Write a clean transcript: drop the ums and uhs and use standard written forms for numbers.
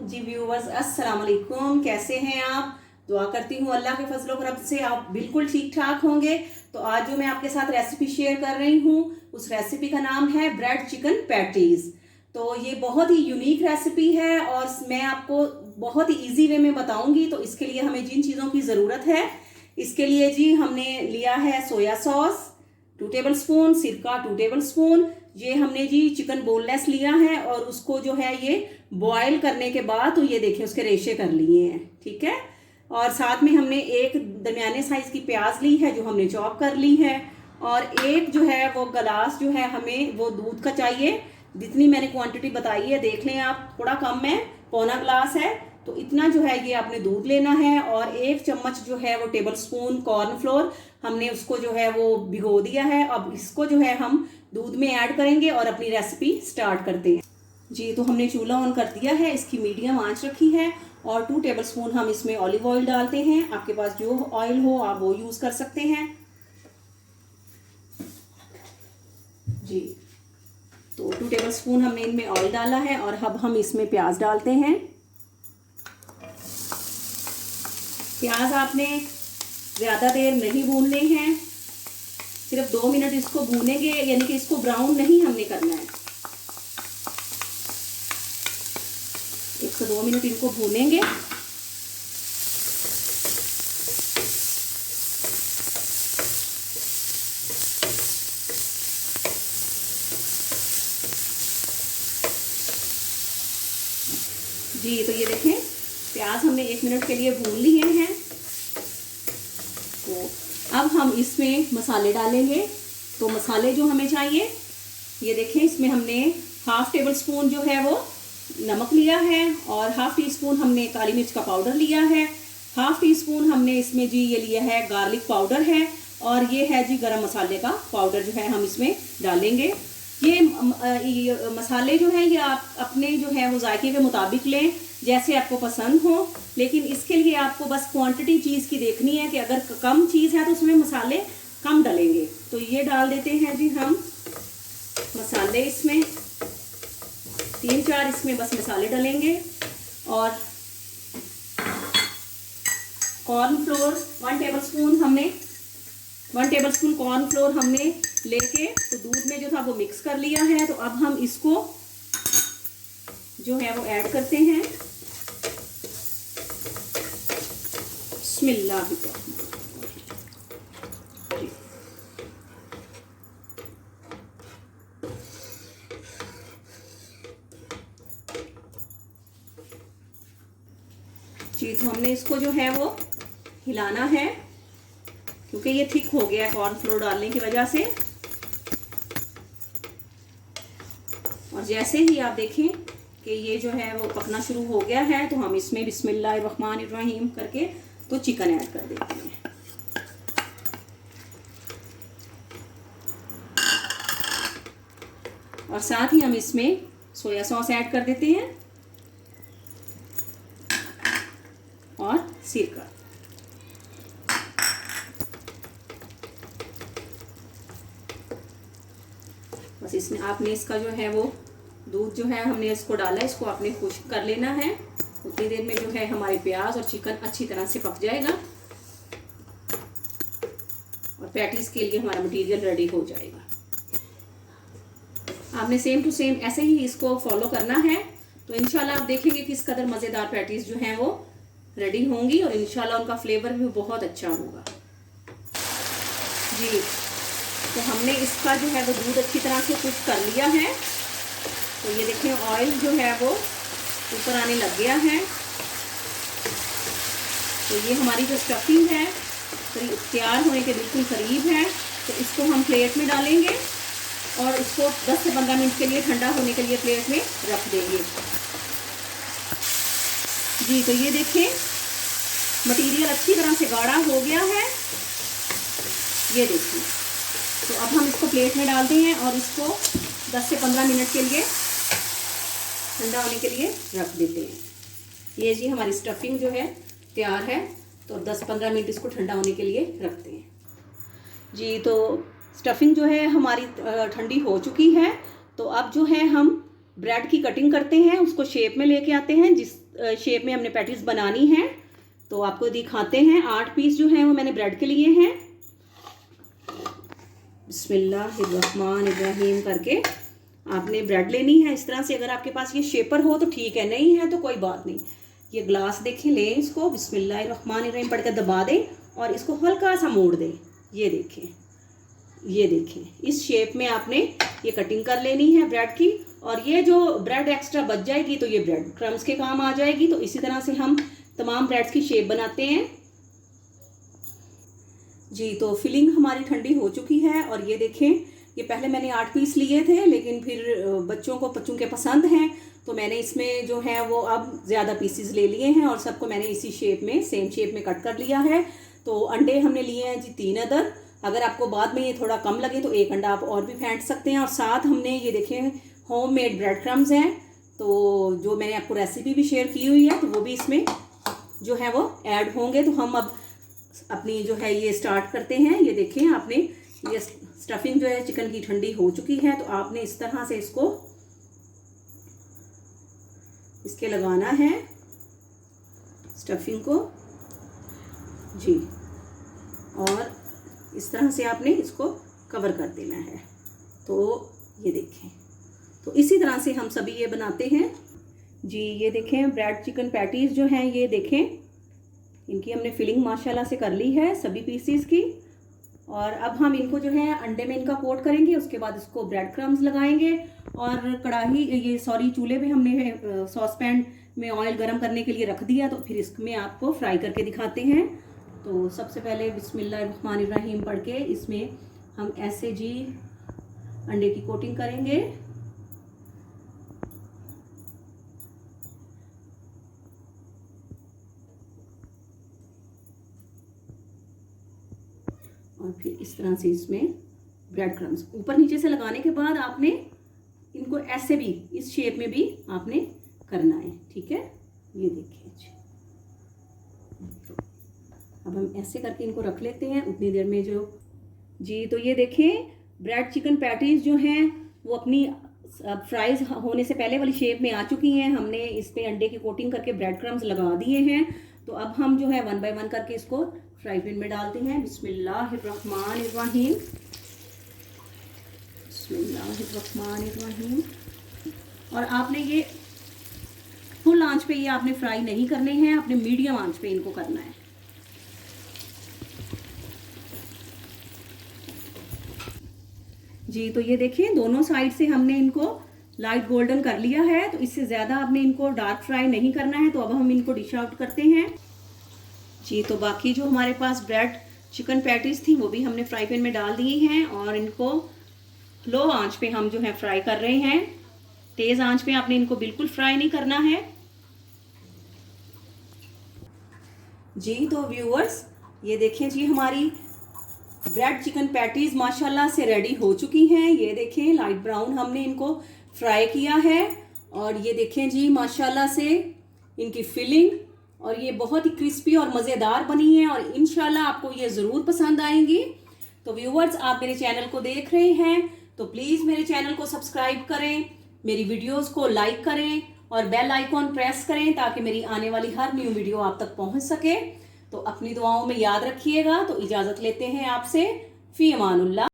जी viewers, अस्सलाम वालेकुम। कैसे हैं आप? दुआ करती हूँ अल्लाह के फजलो करम से आप बिल्कुल ठीक ठाक होंगे। तो आज जो मैं आपके साथ रेसिपी शेयर कर रही हूँ उस रेसिपी का नाम है ब्रेड चिकन पैटीज। तो ये बहुत ही यूनिक रेसिपी है और मैं आपको बहुत ही इजी वे में बताऊंगी। तो इसके लिए हमें जिन चीज़ों की ज़रूरत है, इसके लिए जी हमने लिया है सोया सॉस 2 टेबल स्पून, सिरका 2 टेबल स्पून। ये हमने जी चिकन बोनलेस लिया है और उसको जो है ये बॉयल करने के बाद तो ये देखिए उसके रेशे कर लिए हैं, ठीक है। और साथ में हमने एक दरमियाने साइज की प्याज ली है जो हमने चॉप कर ली है। और एक जो है वो गिलास जो है हमें वो दूध का चाहिए। जितनी मैंने क्वांटिटी बताई है देख लें आप, थोड़ा कम है, पौना गिलास है। तो इतना जो है ये आपने दूध लेना है। और 1 चम्मच जो है वो टेबल स्पून कॉर्नफ्लोर हमने उसको जो है वो भिगो दिया है। अब इसको जो है हम दूध में ऐड करेंगे और अपनी रेसिपी स्टार्ट करते हैं जी। तो हमने चूल्हा ऑन कर दिया है, इसकी मीडियम आंच रखी है और 2 टेबल स्पून हम इसमें ऑलिव ऑयल डालते हैं। आपके पास जो ऑयल हो आप वो यूज़ कर सकते हैं जी। तो 2 टेबल स्पून हमने इनमें ऑयल डाला है और अब हम इसमें प्याज डालते हैं। प्याज आपने ज़्यादा देर नहीं भूनने हैं, सिर्फ 2 मिनट इसको भूनेंगे, यानी कि इसको ब्राउन नहीं हमने करना है। 1 से 2 मिनट इनको भूनेंगे। जी तो ये देखें प्याज हमने 1 मिनट के लिए भून लिए हैं। तो अब हम इसमें मसाले डालेंगे। तो मसाले जो हमें चाहिए ये देखें, इसमें हमने 1/2 टेबल स्पून जो है वो नमक लिया है और 1/2 टी स्पून हमने काली मिर्च का पाउडर लिया है। 1/2 टी स्पून हमने इसमें जी ये लिया है गार्लिक पाउडर है और ये है जी गरम मसाले का पाउडर जो है हम इसमें डालेंगे। ये मसाले जो हैं ये आप अपने जो है वो जायके के मुताबिक लें, जैसे आपको पसंद हो। लेकिन इसके लिए आपको बस क्वांटिटी चीज़ की देखनी है कि अगर कम चीज़ है तो उसमें मसाले कम डलेंगे। तो ये डाल देते हैं जी हम मसाले, इसमें 3-4 इसमें बस मसाले डलेंगे। और कॉर्नफ्लोर 1 टेबल स्पून कॉर्नफ्लोर हमने लेके तो दूध में जो था वो मिक्स कर लिया है। तो अब हम इसको जो है वो ऐड करते हैं। बिस्मिल्लाह। जी तो हमने इसको जो है वो हिलाना है क्योंकि ये थिक हो गया है कॉर्नफ्लोर डालने की वजह से। और जैसे ही आप देखें कि ये जो है वो पकना शुरू हो गया है तो हम इसमें बिस्मिल्लाहिर्रहमानिर्रहीम करके तो चिकन ऐड कर देते हैं। और साथ ही हम इसमें सोया सॉस ऐड कर देते हैं और सिरका। बस इसमें आपने इसका जो है वो दूध जो है हमने इसको डाला है, इसको आपने खुश्क कर लेना है। उतनी देर में जो है हमारे प्याज और चिकन अच्छी तरह से पक जाएगा और पैटीज के लिए हमारा मटेरियल रेडी हो जाएगा। आपने सेम टू सेम ऐसे ही इसको फॉलो करना है। तो इंशाल्लाह आप देखेंगे किस कदर मज़ेदार पैटीज जो हैं वो रेडी होंगी और इंशाल्लाह उनका फ्लेवर भी बहुत अच्छा होगा जी। तो हमने इसका जो है वो दूध अच्छी तरह से कुक कर लिया है। तो ये देखें ऑयल जो है वो ऊपर आने लग गया है। तो ये हमारी जो स्टफिंग है करीब तैयार होने के बिल्कुल करीब है। तो इसको हम प्लेट में डालेंगे और इसको 10 से 15 मिनट के लिए ठंडा होने के लिए प्लेट में रख देंगे जी। तो ये देखें मटेरियल अच्छी तरह से गाढ़ा हो गया है, ये देखिए। तो अब हम इसको प्लेट में डालते हैं और इसको 10 से 15 मिनट के लिए ठंडा होने के लिए रख देते हैं। ये जी हमारी स्टफिंग जो है तैयार है। तो 10-15 मिनट इसको ठंडा होने के लिए रखते हैं जी। तो स्टफिंग जो है हमारी ठंडी हो चुकी है। तो अब जो है हम ब्रेड की कटिंग करते हैं, उसको शेप में लेके आते हैं जिस शेप में हमने पैटीज बनानी है। तो आपको दिखाते हैं। 8 पीस जो हैं वो मैंने ब्रेड के लिए हैं। बिस्मिल्लाहिर्रहमानिर्रहीम करके आपने ब्रेड लेनी है इस तरह से। अगर आपके पास ये शेपर हो तो ठीक है, नहीं है तो कोई बात नहीं। ये ग्लास देखें, लें इसको, बिस्मिल्लाहिर्रहमानिर्रहीम पढ़ के दबा दें और इसको हल्का सा मोड़ दें। ये देखें, ये देखें, इस शेप में आपने ये कटिंग कर लेनी है ब्रेड की। और ये जो ब्रेड एक्स्ट्रा बच जाएगी तो ये ब्रेड क्रम्स के काम आ जाएगी। तो इसी तरह से हम तमाम ब्रेड्स की शेप बनाते हैं जी। तो फिलिंग हमारी ठंडी हो चुकी है और ये देखें, ये पहले मैंने 8 पीस लिए थे, लेकिन फिर बच्चों को के पसंद हैं तो मैंने इसमें जो है वो अब ज़्यादा पीसीज ले लिए हैं और सबको मैंने इसी शेप में, सेम शेप में कट कर लिया है। तो अंडे हमने लिए हैं जी 3 अदर। अगर आपको बाद में ये थोड़ा कम लगे तो 1 अंडा आप और भी फेंट सकते हैं। और साथ हमने ये देखें होममेड ब्रेड क्रम्स हैं, तो जो मैंने आपको रेसिपी भी शेयर की हुई है तो वो भी इसमें जो है वो ऐड होंगे। तो हम अब अपनी जो है ये स्टार्ट करते हैं। ये देखें, आपने ये स्टफिंग जो है चिकन की ठंडी हो चुकी है। तो आपने इस तरह से इसको इसके लगाना है स्टफिंग को जी, और इस तरह से आपने इसको कवर कर देना है। तो ये देखें, तो इसी तरह से हम सभी ये बनाते हैं जी। ये देखें ब्रेड चिकन पैटीज जो हैं, ये देखें, इनकी हमने फिलिंग माशाल्लाह से कर ली है सभी पीसीस की। और अब हम इनको जो है अंडे में इनका कोट करेंगे, उसके बाद इसको ब्रेड क्रम्स लगाएंगे। और चूल्हे पे हमने सॉस पैन में ऑयल गरम करने के लिए रख दिया। तो फिर इसमें आपको फ्राई करके दिखाते हैं। तो सबसे पहले बिस्मिल्लाहिर्रहमानिर्रहीम पढ़ के इसमें हम ऐसे जी अंडे की कोटिंग करेंगे। और फिर इस तरह से इसमें ब्रेड क्रम्स ऊपर नीचे से लगाने के बाद आपने इनको ऐसे भी इस शेप में भी आपने करना है, ठीक है। ये देखिए तो अब हम ऐसे करके इनको रख लेते हैं उतनी देर में जो जी। तो ये देखें ब्रेड चिकन पैटीज जो हैं वो अपनी फ्राइज होने से पहले वाली शेप में आ चुकी हैं। हमने इस पे अंडे की कोटिंग करके ब्रेड क्रम्स लगा दिए हैं। तो अब हम जो है 1 बाय 1 करके इसको फ्राई पैन में डालते हैं। बिस्मिल्लाहिर्रहमानिर्रहीम, बिस्मिल्लाहिर्रहमानिर्रहीम। और आपने ये फुल आंच पे ये आपने फ्राई नहीं करने हैं, आपने मीडियम आंच पे इनको करना है जी। तो ये देखिए दोनों साइड से हमने इनको लाइट गोल्डन कर लिया है। तो इससे ज़्यादा आपने इनको डार्क फ्राई नहीं करना है। तो अब हम इनको डिश आउट करते हैं जी। तो बाकी जो हमारे पास ब्रेड चिकन पैटीज थी वो भी हमने फ्राई पैन में डाल दी हैं और इनको लो आंच पे हम जो है फ्राई कर रहे हैं। तेज़ आंच पे आपने इनको बिल्कुल फ्राई नहीं करना है जी। तो व्यूअर्स ये देखें जी, हमारी ब्रेड चिकन पैटीज माशाल्लाह से रेडी हो चुकी हैं। ये देखें लाइट ब्राउन हमने इनको फ्राई किया है। और ये देखें जी माशाल्लाह से इनकी फिलिंग, और ये बहुत ही क्रिस्पी और मज़ेदार बनी है और इंशाल्लाह आपको ये ज़रूर पसंद आएंगी। तो व्यूअर्स आप मेरे चैनल को देख रहे हैं तो प्लीज़ मेरे चैनल को सब्सक्राइब करें, मेरी वीडियोस को लाइक करें और बेल आइकॉन प्रेस करें ताकि मेरी आने वाली हर न्यू वीडियो आप तक पहुंच सके। तो अपनी दुआओं में याद रखिएगा। तो इजाज़त लेते हैं आपसे, फ़ी अमानुल्लाह।